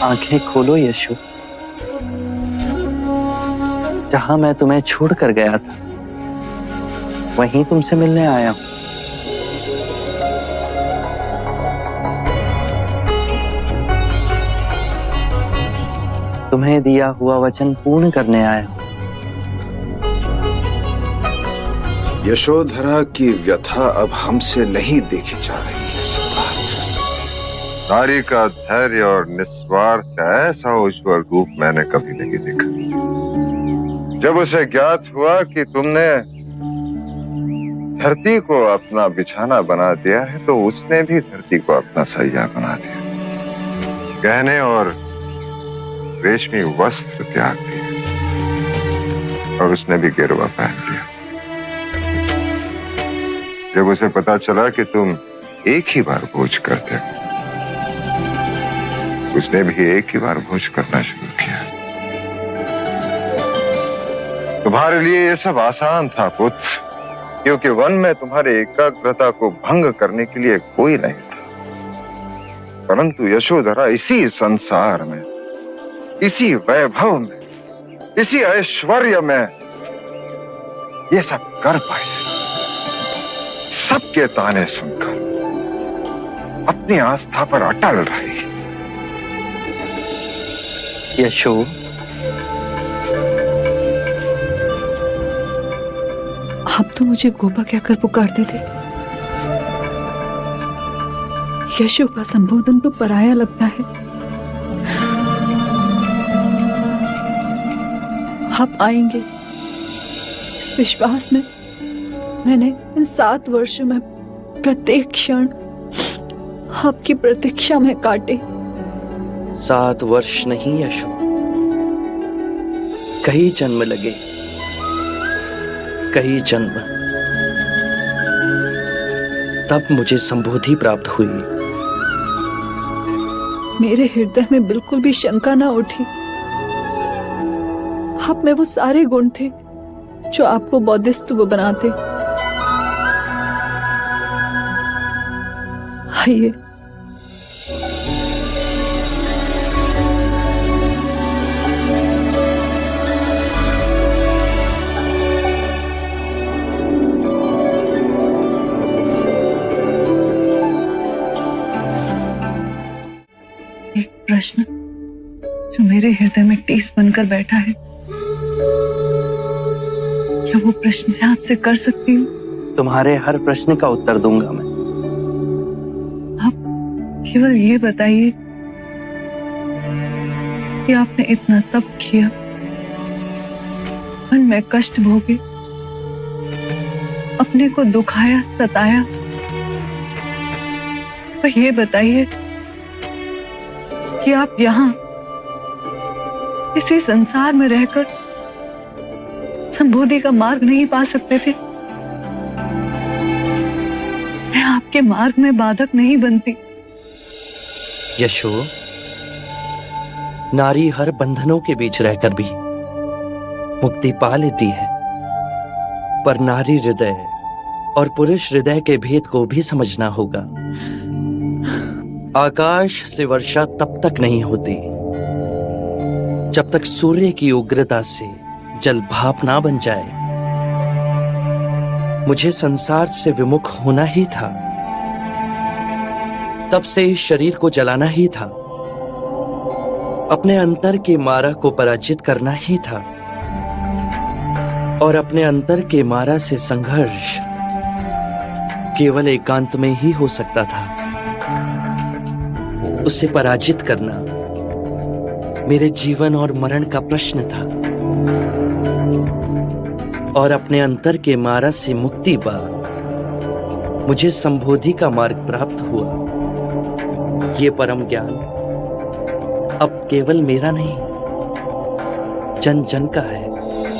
आंखें खोलो यशु। जहां मैं तुम्हें छोड़कर गया था वहीं तुमसे मिलने आया हूं। तुम्हें दिया हुआ वचन पूर्ण करने आया हूं। यशोधरा की व्यथा अब हमसे नहीं देखी जा रही है। नारी का धैर्य और निस्वार्थ का ऐसा उज्जवल रूप मैंने कभी नहीं देखा। जब उसे ज्ञात हुआ कि तुमने धरती को अपना बिछाना बना दिया है तो उसने भी धरती को अपना सैया बना दिया। गहने और रेशमी वस्त्र त्याग दिए और उसने भी गिरवा पहन लिया। जब उसे पता चला कि तुम एक ही बार भोज करते हो, उसने भी एक ही बार भोज करना शुरू किया। तुम्हारे लिए यह सब आसान था पुत्र, क्योंकि वन में तुम्हारे एकाग्रता को भंग करने के लिए कोई नहीं था। परंतु यशोधरा इसी संसार में, इसी वैभव में, इसी ऐश्वर्य में ये सब कर पाई। सबके ताने सुनकर अपनी आस्था पर अटल रही। यशो, आप तो मुझे गोपा कहकर पुकारते थे। यशो का संबोधन तो पराया लगता है। आप आएंगे इस विश्वास में मैंने इन 7 वर्षों में प्रत्येक क्षण आपकी प्रतीक्षा में काटे। 7 वर्ष नहीं यशो, कई जन्म लगे, कई जन्म। तब मुझे संबोधि प्राप्त हुई। मेरे हृदय में बिल्कुल भी शंका ना उठी। आप में वो सारे गुण थे जो आपको बौद्धिस्त्व बनाते। आइए, एक प्रश्न जो मेरे हृदय में टीस बनकर बैठा है, क्या वो प्रश्न मैं आपसे कर सकती हूँ? तुम्हारे हर प्रश्न का उत्तर दूंगा मैं। केवल ये बताइए कि आपने इतना तप किया, मन में कष्ट भोगे, अपने को दुखाया, सताया, तो ये बताइए कि आप यहाँ इसी संसार में रहकर संबोधि का मार्ग नहीं पा सकते थे? मैं आपके मार्ग में बाधक नहीं बनती। यशो, नारी हर बंधनों के बीच रहकर भी मुक्ति पा लेती है, पर नारी हृदय और पुरुष हृदय के भेद को भी समझना होगा। आकाश से वर्षा तब तक नहीं होती जब तक सूर्य की उग्रता से जल भाप ना बन जाए। मुझे संसार से विमुख होना ही था, तब से इस शरीर को जलाना ही था, अपने अंतर के मारा को पराजित करना ही था, और अपने अंतर के मारा से संघर्ष केवल एकांत में ही हो सकता था। उसे पराजित करना मेरे जीवन और मरण का प्रश्न था, और अपने अंतर के मारा से मुक्ति पा मुझे संबोधि का मार्ग प्राप्त हुआ। ये परम ज्ञान अब केवल मेरा नहीं, जन जन का है।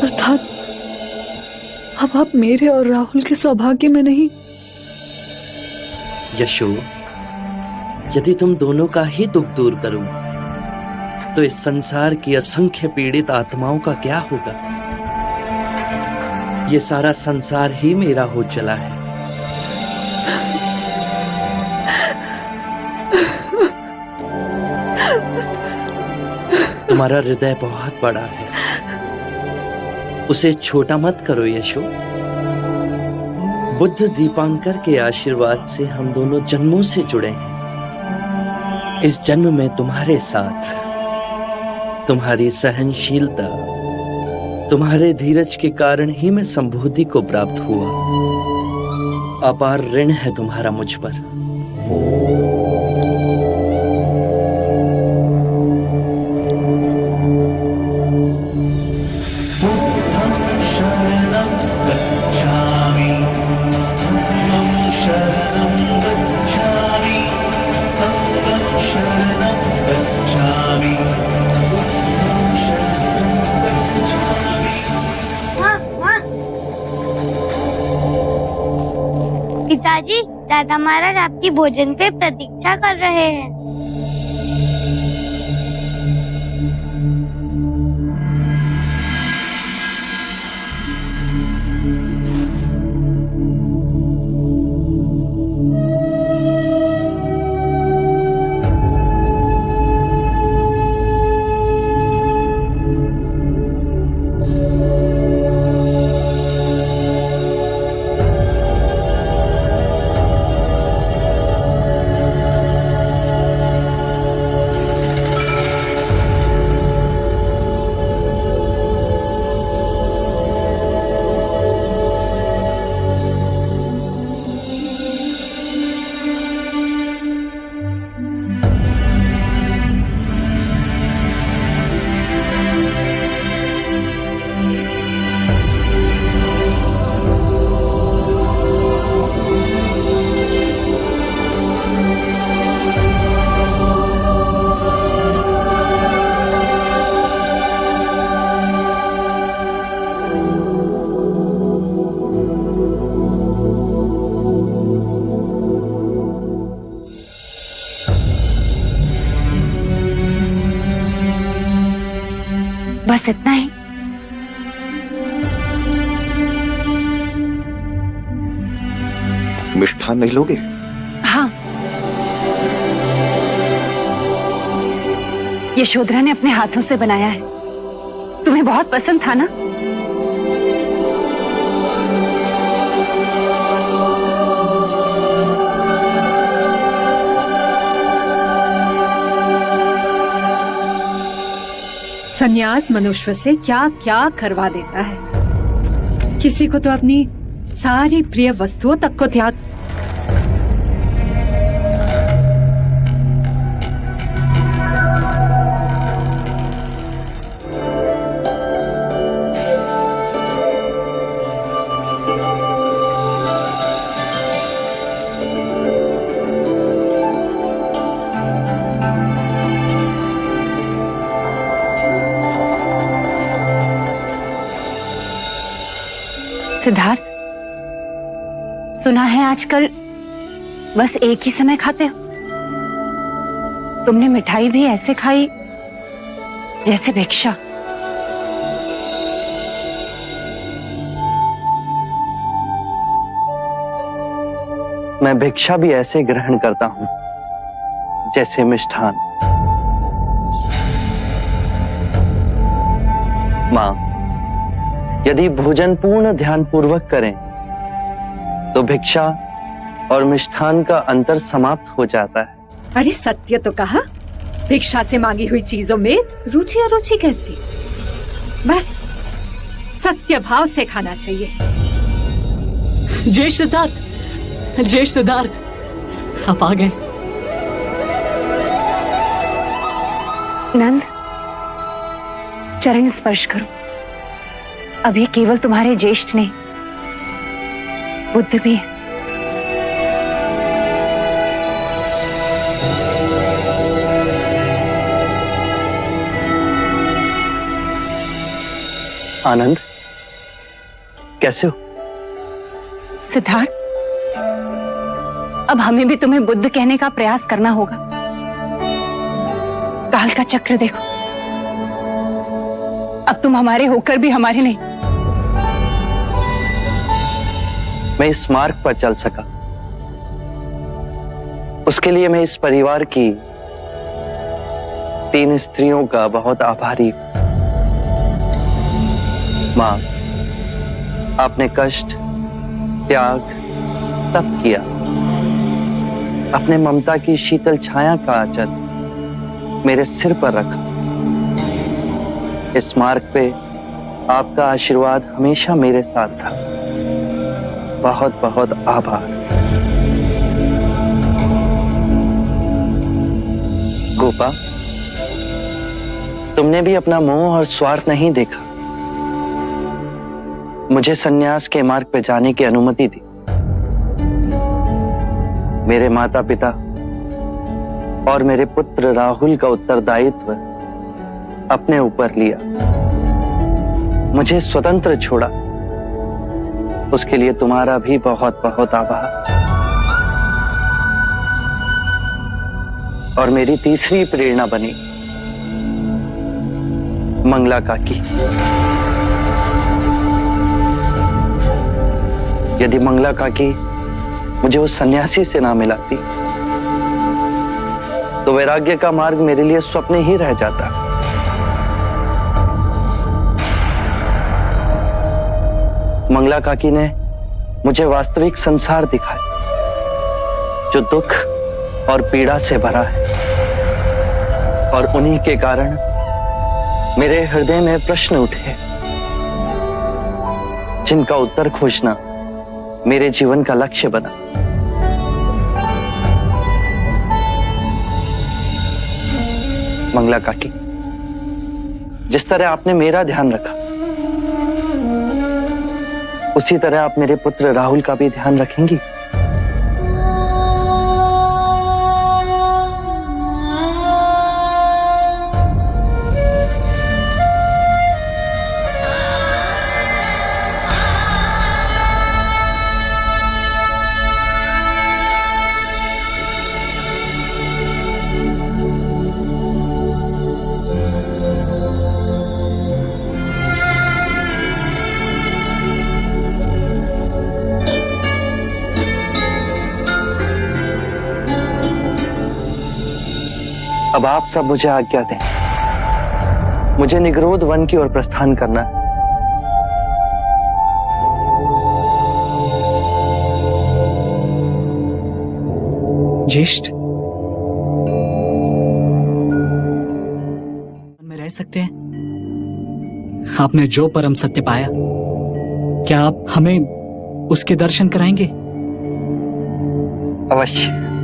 अर्थात अब आप मेरे और राहुल के सौभाग्य में नहीं। यशो, यदि तुम दोनों का ही दुख दूर करूं तो इस संसार की असंख्य पीड़ित आत्माओं का क्या होगा? ये सारा संसार ही मेरा हो चला है। तुम्हारा हृदय बहुत बड़ा है, उसे छोटा मत करो यशो। बुद्ध दीपांकर के आशीर्वाद से हम दोनों जन्मों से जुड़े हैं। इस जन्म में तुम्हारे साथ तुम्हारी सहनशीलता, तुम्हारे धीरज के कारण ही मैं संबोधि को प्राप्त हुआ। अपार ऋण है तुम्हारा मुझ पर। पिताजी, दादा महाराज आपकी भोजन पे प्रतीक्षा कर रहे हैं। बस इतना ही। मिष्ठान नहीं लोगे? हाँ, यशोधरा ने अपने हाथों से बनाया है, तुम्हें बहुत पसंद था ना? संन्यास मनुष्य से क्या क्या करवा देता है। किसी को तो अपनी सारी प्रिय वस्तुओं तक को त्याग। सिद्धार्थ, सुना है आजकल बस एक ही समय खाते हो। तुमने मिठाई भी ऐसे खाई जैसे भिक्षा। मैं भिक्षा भी ऐसे ग्रहण करता हूं जैसे मिष्ठान। मां, यदि भोजन पूर्ण ध्यान पूर्वक करें तो भिक्षा और मिष्ठान का अंतर समाप्त हो जाता है। अरे सत्य तो कहा, भिक्षा से मांगी हुई चीजों में रुचि अरुचि कैसी? बस सत्य भाव से खाना चाहिए। जय सिद्धार्थ, जय सिद्धार्थ, आप आ गए। नंद, चरण स्पर्श करो। अभी केवल तुम्हारे ज्येष्ठ नहीं, बुद्ध भी है। आनंद, कैसे हो? सिद्धार्थ, अब हमें भी तुम्हें बुद्ध कहने का प्रयास करना होगा। काल का चक्र देखो, अब तुम हमारे होकर भी हमारे नहीं। मैं इस मार्ग पर चल सका, उसके लिए मैं इस परिवार की 3 स्त्रियों का बहुत आभारी हूं। मां, आपने कष्ट, त्याग सब किया। अपने ममता की शीतल छाया का आंचल मेरे सिर पर रखा। इस मार्ग पे आपका आशीर्वाद हमेशा मेरे साथ था। बहुत बहुत आभार। गोपा, तुमने भी अपना मोह और स्वार्थ नहीं देखा। मुझे सन्यास के मार्ग पे जाने की अनुमति दी। मेरे माता पिता और मेरे पुत्र राहुल का उत्तरदायित्व अपने ऊपर लिया, मुझे स्वतंत्र छोड़ा। उसके लिए तुम्हारा भी बहुत बहुत आभार। और मेरी तीसरी प्रेरणा बनी मंगला काकी। यदि मंगला काकी मुझे उस सन्यासी से ना मिलाती तो वैराग्य का मार्ग मेरे लिए स्वप्न ही रह जाता। मंगला काकी ने मुझे वास्तविक संसार दिखाया जो दुख और पीड़ा से भरा है, और उन्हीं के कारण मेरे हृदय में प्रश्न उठे जिनका उत्तर खोजना मेरे जीवन का लक्ष्य बना। मंगला काकी, जिस तरह आपने मेरा ध्यान रखा उसी तरह आप मेरे पुत्र राहुल का भी ध्यान रखेंगी। अब आप सब मुझे आज्ञा दें। मुझे निगरोध वन की ओर प्रस्थान करना है। ज्येष्ठ, में रह सकते हैं। आपने जो परम सत्य पाया, क्या आप हमें उसके दर्शन कराएंगे? अवश्य।